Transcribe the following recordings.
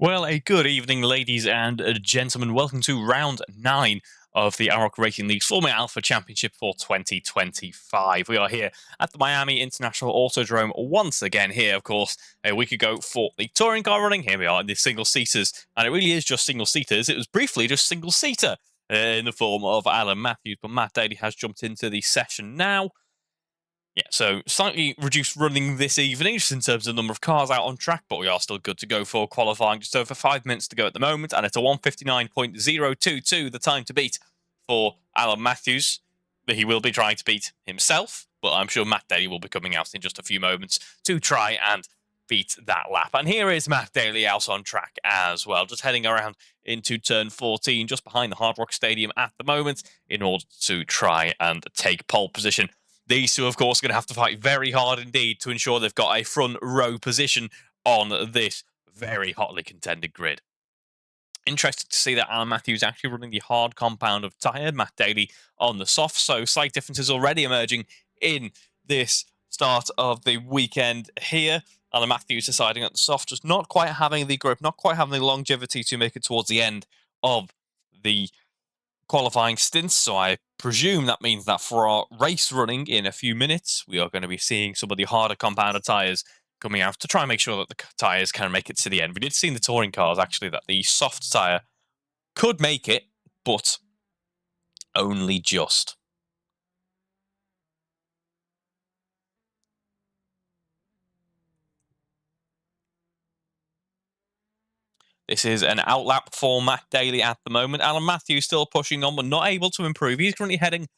Well, a good evening, ladies and gentlemen. Welcome to round 9 of the AROC Racing League's Formula Alpha Championship for 2025. We are here at the Miami International Autodrome once again here, of course, a week ago for the touring car running. Here we are in the single-seaters, and it really is just single-seaters. It was briefly just single-seater in the form of Alan Matthews, but Matt Daly has jumped into the session now. Yeah, so slightly reduced running this evening, just in terms of the number of cars out on track, but we are still good to go for qualifying. Just over 5 minutes to go at the moment, and it's a 1:59.022, the time to beat for Alan Matthews. He will be trying to beat himself, but I'm sure Matt Daly will be coming out in just a few moments to try and beat that lap. And here is Matt Daly out on track as well, just heading around into turn 14, just behind the Hard Rock Stadium at the moment, in order to try and take pole position. These two, of course, are going to have to fight very hard indeed to ensure they've got a front row position on this very hotly contended grid. Interested to see that Alan Matthews actually running the hard compound of tyre, Matt Daly on the soft, so slight differences already emerging in this start of the weekend here. Alan Matthews deciding that the soft just not quite having the grip, not quite having the longevity to make it towards the end of the qualifying stints, so I presume that means that for our race running in a few minutes, we are going to be seeing some of the harder compounded tyres coming out to try and make sure that the tyres can make it to the end. We did see in the touring cars, actually, that the soft tyre could make it, but only just. This is an outlap for Matt Daly at the moment. Alan Matthews still pushing on, but not able to improve. He's currently heading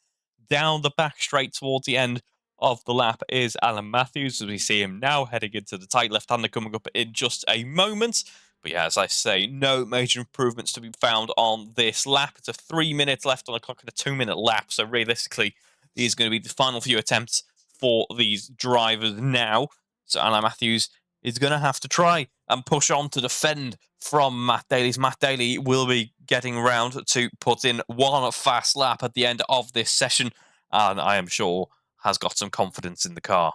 down the back straight towards the end of the lap is Alan Matthews, as we see him now heading into the tight left-hander coming up in just a moment. But yeah, as I say, no major improvements to be found on this lap. It's a 3 minutes left on the clock and a 2-minute lap. So realistically, these are going to be the final few attempts for these drivers now. So Alan Matthews is going to have to try and push on to defend from Matt Daly's. Matt Daly will be getting round to put in one fast lap at the end of this session, and I am sure has got some confidence in the car.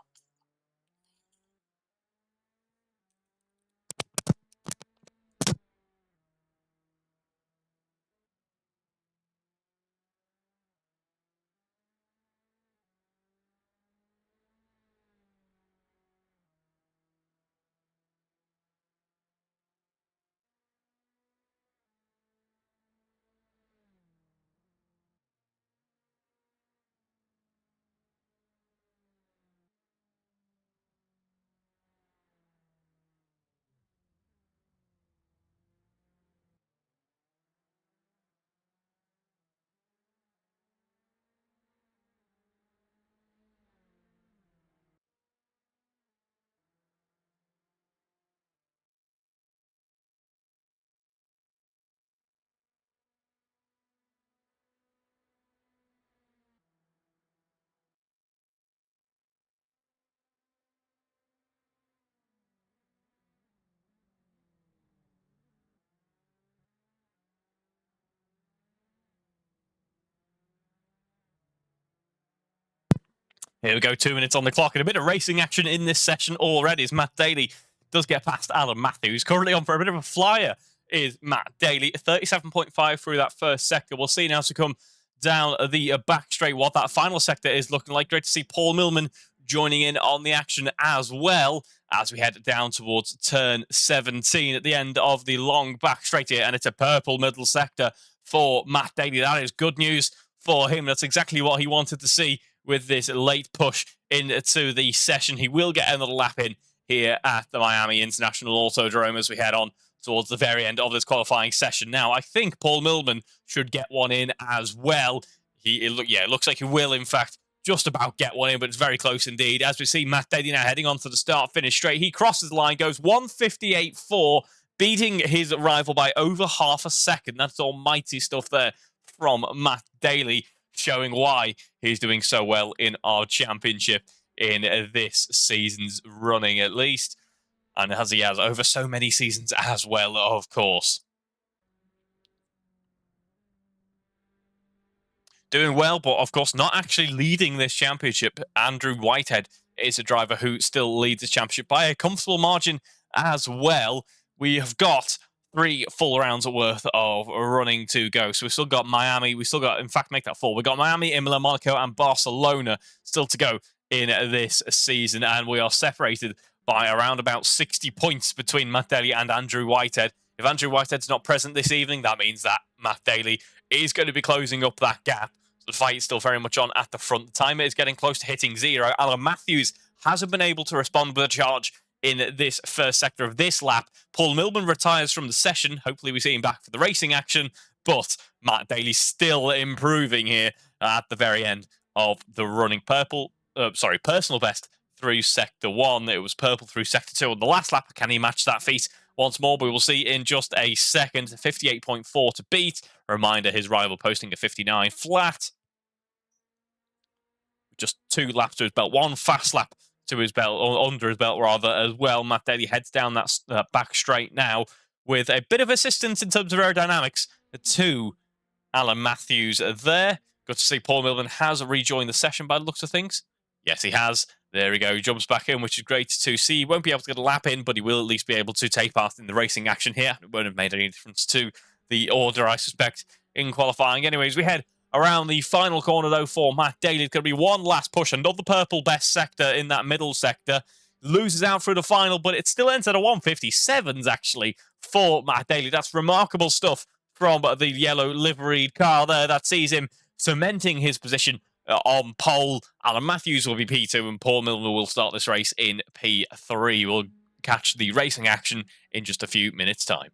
Here we go, 2 minutes on the clock, and a bit of racing action in this session already as Matt Daly does get past Alan Matthews. Currently on for a bit of a flyer is Matt Daly, 37.5 through that first sector. We'll see now to come down the back straight what that final sector is looking like. Great to see Paul Millman joining in on the action as well as we head down towards turn 17 at the end of the long back straight here, and it's a purple middle sector for Matt Daly. That is good news for him. That's exactly what he wanted to see with this late push into the session. He will get another lap in here at the Miami International Autodrome as we head on towards the very end of this qualifying session. Now, I think Paul Millman should get one in as well. It looks like he will, in fact, just about get one in, but it's very close indeed. As we see Matt Daly now heading on to the start-finish straight. He crosses the line, goes 1:58.4, beating his rival by over half a second. That's almighty stuff there from Matt Daly, showing why he's doing so well in our championship in this season's running, at least. And as he has over so many seasons as well, of course. Doing well, but of course not actually leading this championship. Andrew Whitehead is a driver who still leads the championship by a comfortable margin as well. We have got 3 full rounds worth of running to go. So we've still got Miami. We still got, in fact, make that 4. We've got Miami, Imola, Monaco, and Barcelona still to go in this season. And we are separated by around about 60 points between Matt Daly and Andrew Whitehead. If Andrew Whitehead's not present this evening, that means that Matt Daly is going to be closing up that gap. So the fight is still very much on at the front. The timer is getting close to hitting 0. Alan Matthews hasn't been able to respond with a charge in this first sector of this lap. Paul Milburn retires from the session. Hopefully we see him back for the racing action. But Matt Daly still improving here at the very end of the running. Personal best through sector 1. It was purple through sector 2 on the last lap. Can he match that feat once more? We will see in just a second. 58.4 to beat. A reminder, his rival posting a 59 flat. Just 2 laps to his belt. 1 fast lap to his belt, or under his belt rather, as well. Matt Daly heads down that back straight now with a bit of assistance in terms of aerodynamics to Alan Matthews there. Good to see Paul Milburn has rejoined the session by the looks of things. Yes, he has. There we go. He jumps back in, which is great to see. He won't be able to get a lap in, but he will at least be able to take part in the racing action here. It won't have made any difference to the order, I suspect, in qualifying. Anyways, we head around the final corner, though, for Matt Daly. It's going to be one last push. Another purple best sector in that middle sector. Loses out through the final, but it still ends at a 157s, actually, for Matt Daly. That's remarkable stuff from the yellow liveried car there. That sees him cementing his position on pole. Alan Matthews will be P2, and Paul Milburn will start this race in P3. We'll catch the racing action in just a few minutes' time.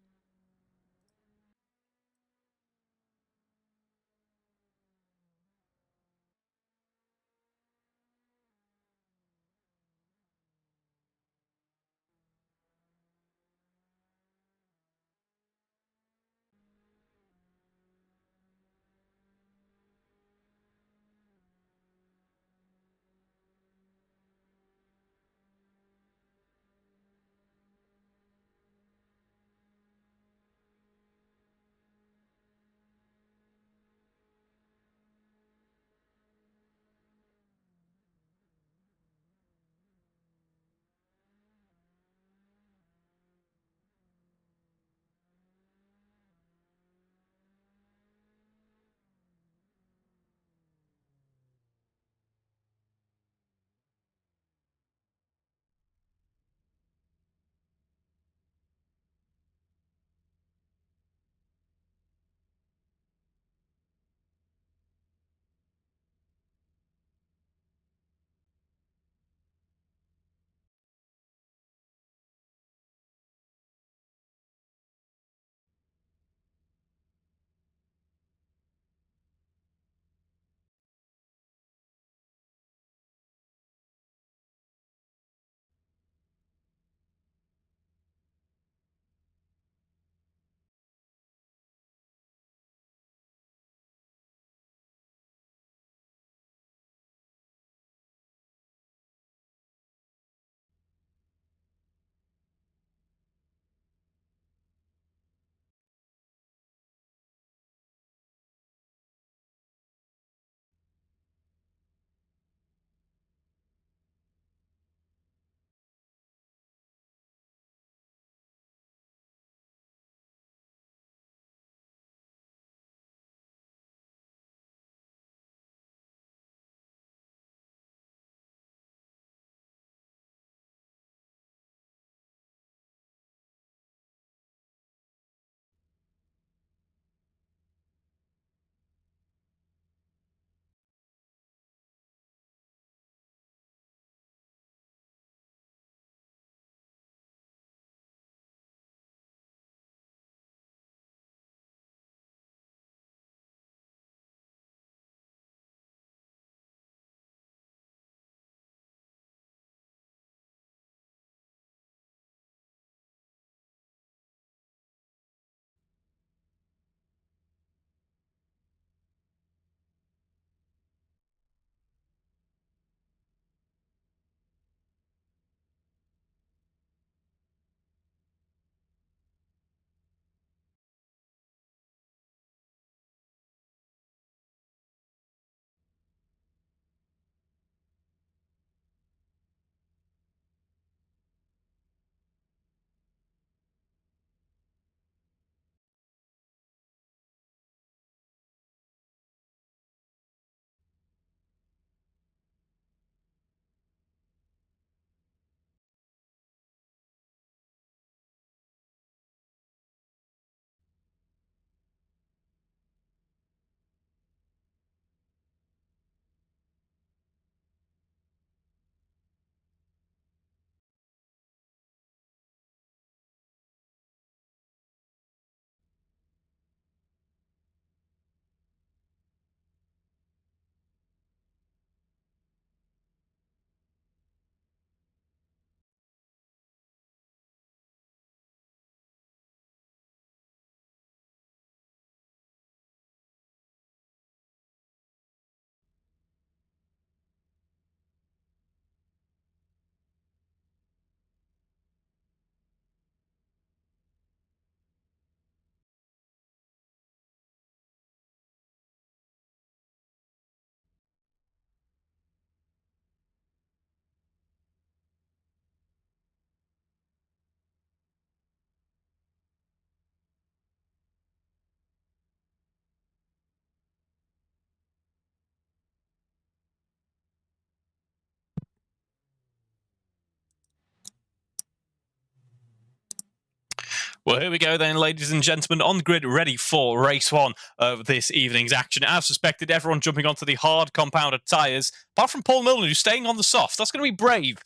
Well, here we go then, ladies and gentlemen, on the grid, ready for race one of this evening's action. As suspected, everyone jumping onto the hard compounded tyres, apart from Paul Milner, who's staying on the soft. That's going to be brave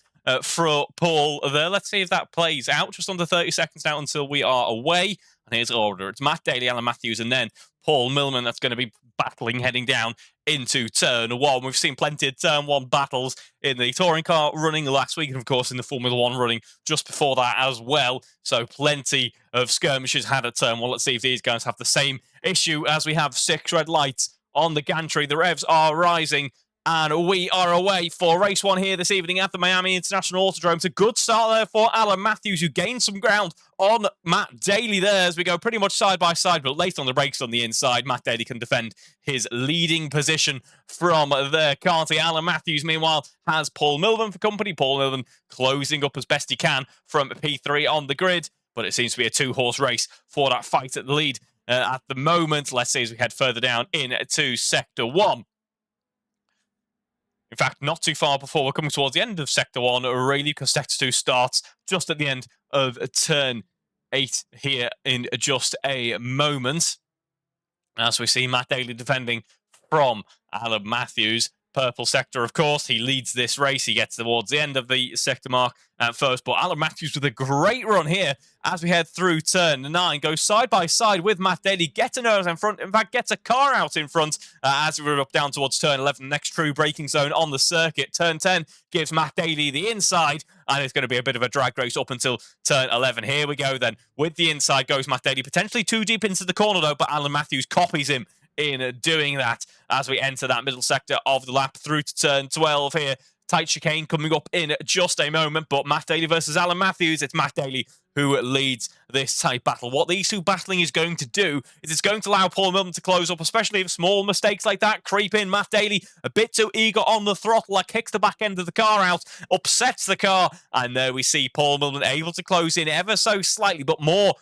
for Paul there. Let's see if that plays out. Just under 30 seconds now until we are away. And here's order. It's Matt Daly, Alan Matthews, and then Paul Millman. That's going to be battling heading down into turn one. We've seen plenty of turn one battles in the touring car running last week, and of course in the Formula One running just before that as well. So plenty of skirmishes had at turn one. Let's see if these guys have the same issue as we have 6 red lights on the gantry. The revs are rising, and we are away for race one here this evening at the Miami International Autodrome. It's a good start there for Alan Matthews, who gained some ground on Matt Daly there as we go pretty much side by side, but late on the brakes on the inside. Matt Daly can defend his leading position from there, can't he? Alan Matthews, meanwhile, has Paul Milman for company. Paul Milman closing up as best he can from P3 on the grid, but it seems to be a 2-horse race for that fight at the lead at the moment. Let's see as we head further down into Sector 1. In fact, not too far before we're coming towards the end of Sector 1, really, because Sector 2 starts just at the end of Turn 8 here in just a moment. As we see Matt Daly defending from Alan Matthews. Purple sector, of course, he leads this race. He gets towards the end of the sector mark at first, but Alan Matthews with a great run here as we head through turn 9, goes side by side with Matt Daly, gets a nose in front, in fact, gets a car out in front as we run up down towards turn 11, the next true braking zone on the circuit. Turn 10 gives Matt Daly the inside, and it's going to be a bit of a drag race up until turn 11. Here we go then. With the inside goes Matt Daly, potentially too deep into the corner though, but Alan Matthews copies him in doing that as we enter that middle sector of the lap through to turn 12 here. Tight chicane coming up in just a moment, but Matt Daly versus Alan Matthews. It's Matt Daly who leads this tight battle. What these two battling is going to do is it's going to allow Paul Milman to close up, especially if small mistakes like that creep in. Matt Daly, a bit too eager on the throttle, kicks the back end of the car out, upsets the car, and there we see Paul Milman able to close in ever so slightly, but more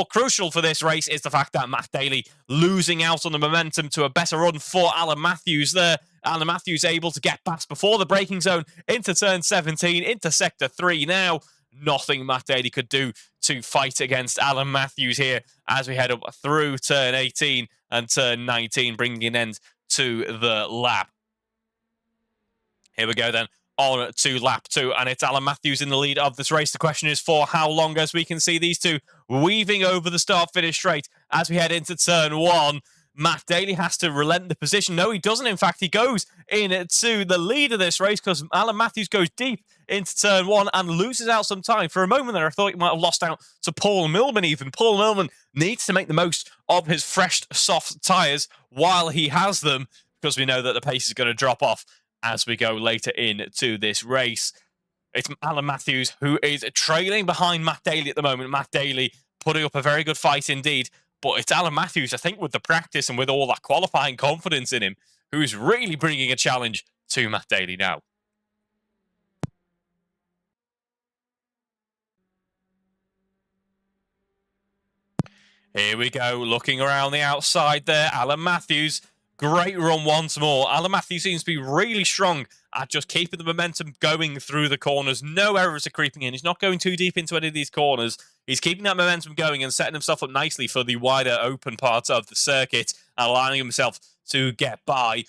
crucial for this race is the fact that Matt Daly losing out on the momentum to a better run for Alan Matthews there. Alan Matthews able to get past before the braking zone into turn 17, into sector 3 now. Nothing Matt Daly could do to fight against Alan Matthews here as we head up through turn 18 and turn 19, bringing an end to the lap. Here we go then. On to lap 2, and it's Alan Matthews in the lead of this race. The question is for how long, as we can see these two weaving over the start-finish straight as we head into turn 1. Matt Daly has to relent the position. No, he doesn't. In fact, he goes into the lead of this race because Alan Matthews goes deep into turn 1 and loses out some time. For a moment there, I thought he might have lost out to Paul Milman even. Paul Milman needs to make the most of his fresh, soft tyres while he has them, because we know that the pace is going to drop off as we go later into this race. It's Alan Matthews who is trailing behind Matt Daly at the moment. Matt Daly putting up a very good fight indeed. But it's Alan Matthews, I think, with the practice and with all that qualifying confidence in him, who's really bringing a challenge to Matt Daly now. Here we go, looking around the outside there. Alan Matthews, great run once more. Alan Matthews seems to be really strong at just keeping the momentum going through the corners. No errors are creeping in. He's not going too deep into any of these corners. He's keeping that momentum going and setting himself up nicely for the wider open parts of the circuit, allowing himself to get by.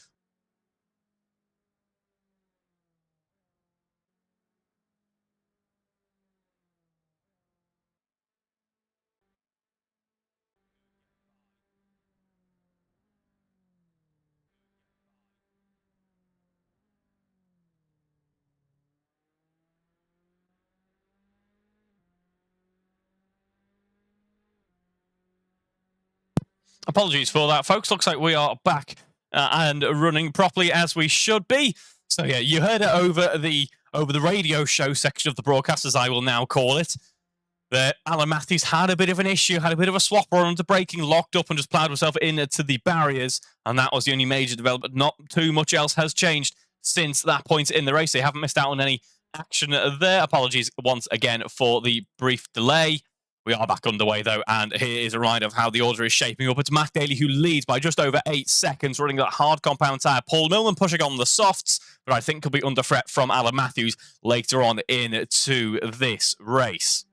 Apologies for that, folks. Looks like we are back and running properly as we should be. So yeah, you heard it over the radio show section of the broadcast, as I will now call it. That Alan Matthews had a bit of an issue, had a bit of a swap run under braking, locked up and just ploughed himself into the barriers, and that was the only major development. Not too much else has changed since that point in the race. They haven't missed out on any action there. Apologies once again for the brief delay. We are back underway, though, and here is a ride of how the order is shaping up. It's Matt Daly who leads by just over 8 seconds, running that hard compound tyre. Paul Milman pushing on the softs, but I think could be under threat from Alan Matthews later on into this race.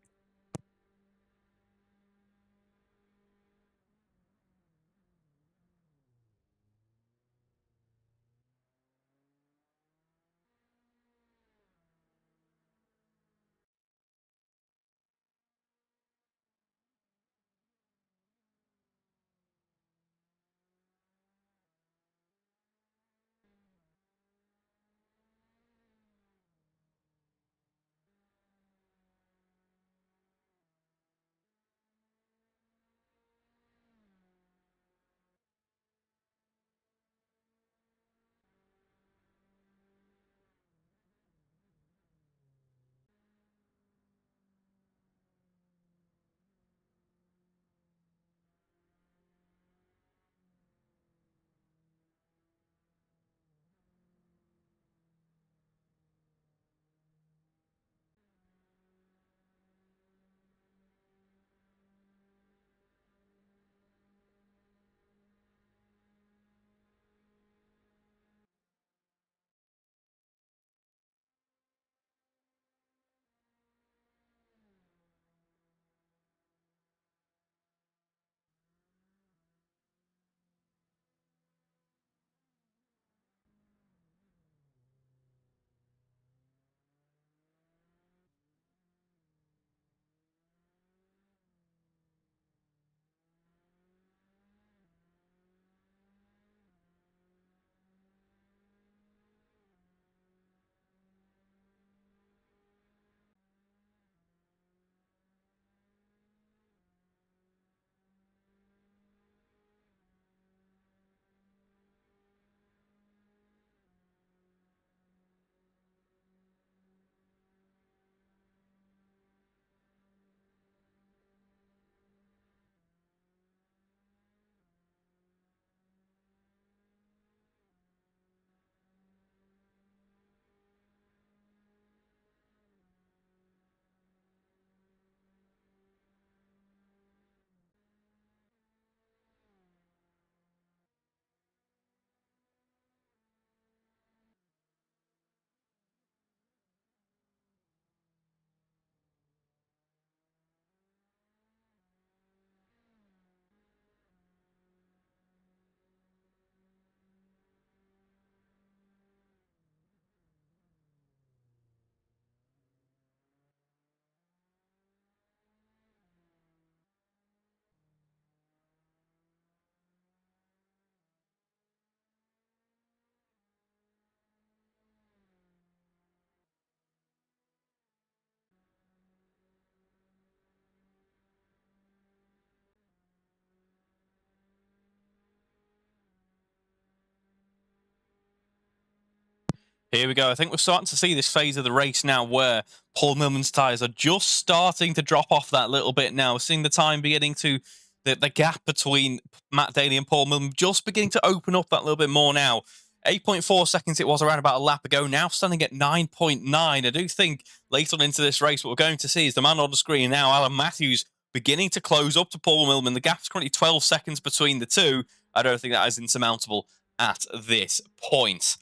Here we go. I think we're starting to see this phase of the race now where Paul Millman's tyres are just starting to drop off that little bit now. We're seeing the time beginning to, the gap between Matt Daly and Paul Millman just beginning to open up that little bit more now. 8.4 seconds it was around about a lap ago, now standing at 9.9. I do think late on into this race what we're going to see is the man on the screen now, Alan Matthews, beginning to close up to Paul Millman. The gap's currently 12 seconds between the two. I don't think that is insurmountable at this point.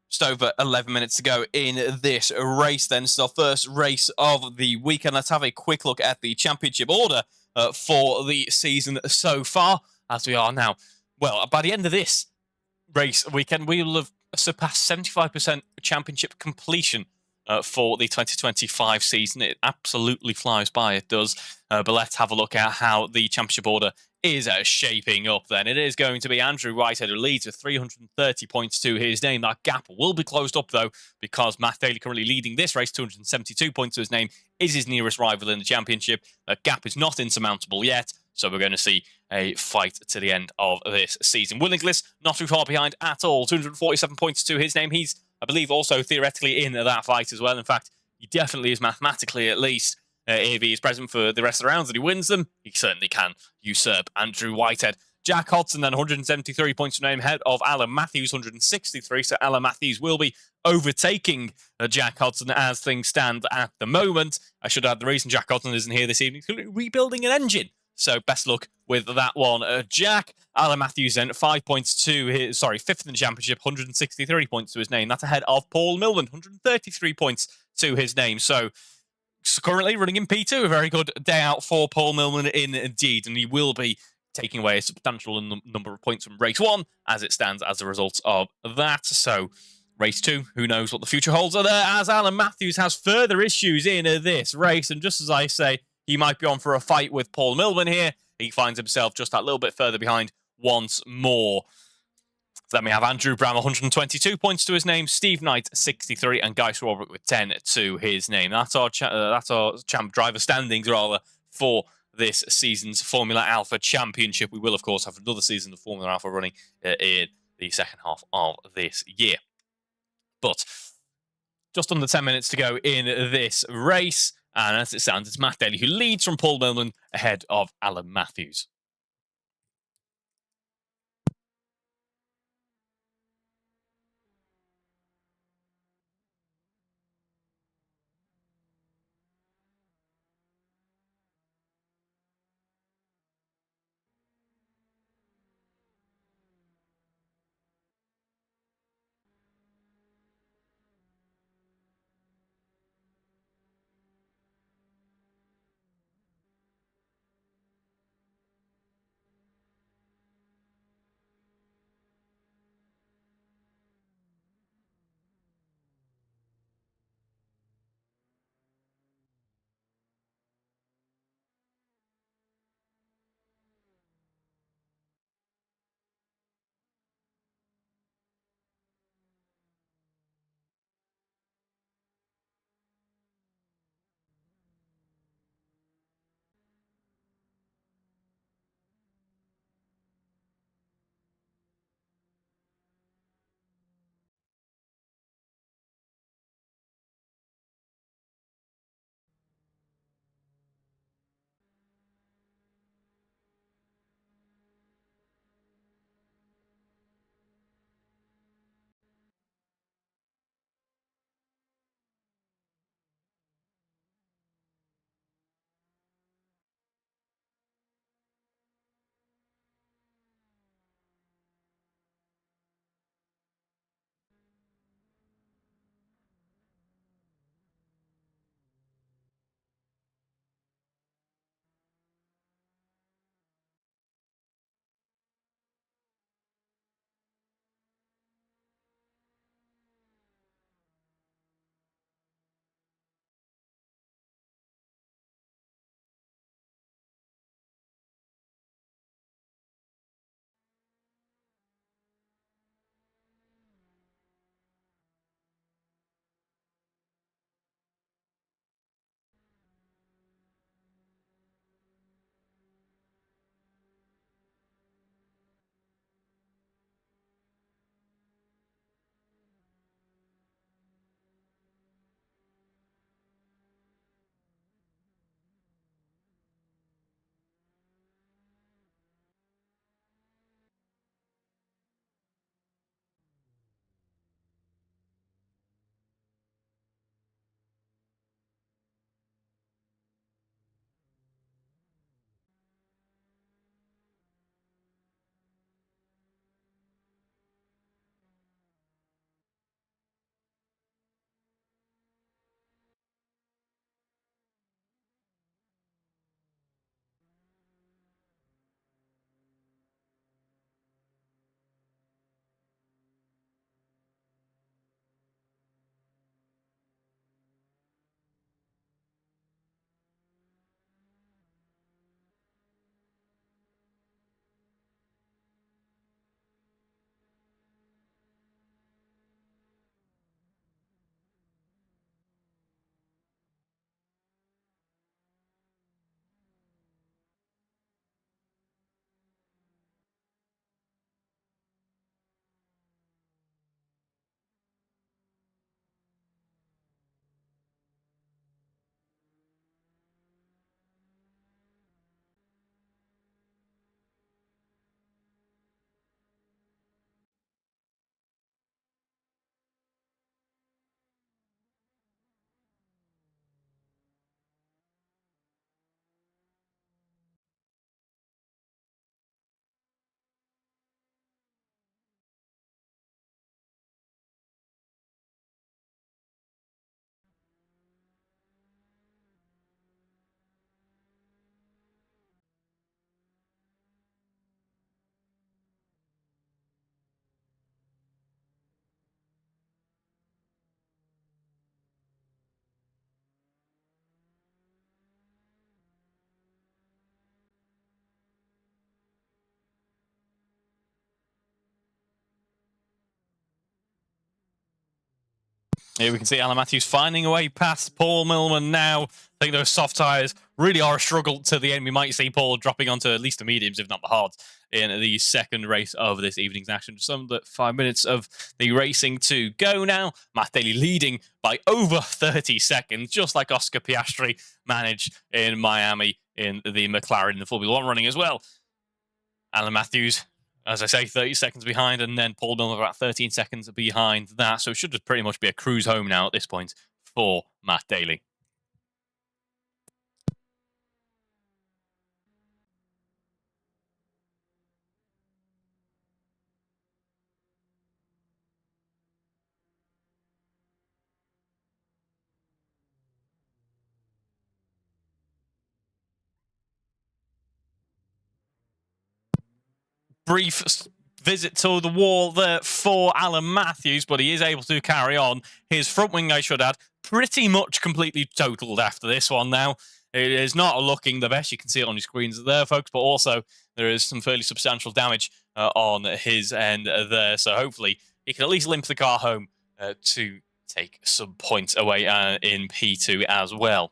Just over 11 minutes to go in this race then. So our first race of the weekend. Let's have a quick look at the championship order for the season so far, as we are now. Well, by the end of this race weekend, we will have surpassed 75% championship completion for the 2025 season. It absolutely flies by, it does. But let's have a look at how the championship order is shaping up then. It is going to be Andrew Whitehead who leads with 330 points to his name. That gap will be closed up, though, because Matt Daly, currently leading this race, 272 points to his name, is his nearest rival in the championship. That gap is not insurmountable yet, so we're going to see a fight to the end of this season. Will Inglis, not too far behind at all, 247 points to his name. He's, I believe, also theoretically in that fight as well. In fact, he definitely is mathematically, at least. If he is present for the rest of the rounds and he wins them, he certainly can usurp Andrew Whitehead. Jack Hodson then 173 points to name, ahead of Alan Matthews 163. So Alan Matthews will be overtaking Jack Hodson as things stand at the moment. I should add the reason Jack Hodson isn't here this evening is rebuilding an engine. So best luck with that one, Jack. Alan Matthews then 5 points to his, fifth in the championship, 163 points to his name. That's ahead of Paul Millman, 133 points to his name. So currently running in P2, a very good day out for Paul Millman indeed, and he will be taking away a substantial number of points from race 1 as it stands as a result of that. So race 2, who knows what the future holds are there, as Alan Matthews has further issues in this race, and just as I say, he might be on for a fight with Paul Millman here. He finds himself just that little bit further behind once more. Then we have Andrew Brown, 122 points to his name, Steve Knight, 63, and Guy Swarbrick with 10 to his name. That's our champ driver standings, rather, for this season's Formula Alpha Championship. We will, of course, have another season of Formula Alpha running in the second half of this year. But just under 10 minutes to go in this race, and as it stands, it's Matt Daly who leads from Paul Millman ahead of Alan Matthews. Here we can see Alan Matthews finding a way past Paul Millman now. I think those soft tyres really are a struggle to the end. We might see Paul dropping onto at least the mediums, if not the hards, in the second race of this evening's action. Just under 5 minutes of the racing to go now. Matt Daly leading by over 30 seconds, just like Oscar Piastri managed in Miami in the McLaren, the Formula One running as well. Alan Matthews, as I say, 30 seconds behind, and then Paul Millman about 13 seconds behind that. So it should just pretty much be a cruise home now at this point for Matt Daly. Brief visit to the wall there for Alan Matthews, but he is able to carry on. His front wing, I should add, pretty much completely totaled after this one now. It is not looking the best. You can see it on your screens there, folks, but also there is some fairly substantial damage on his end there. So hopefully he can at least limp the car home to take some points away in P2 as well.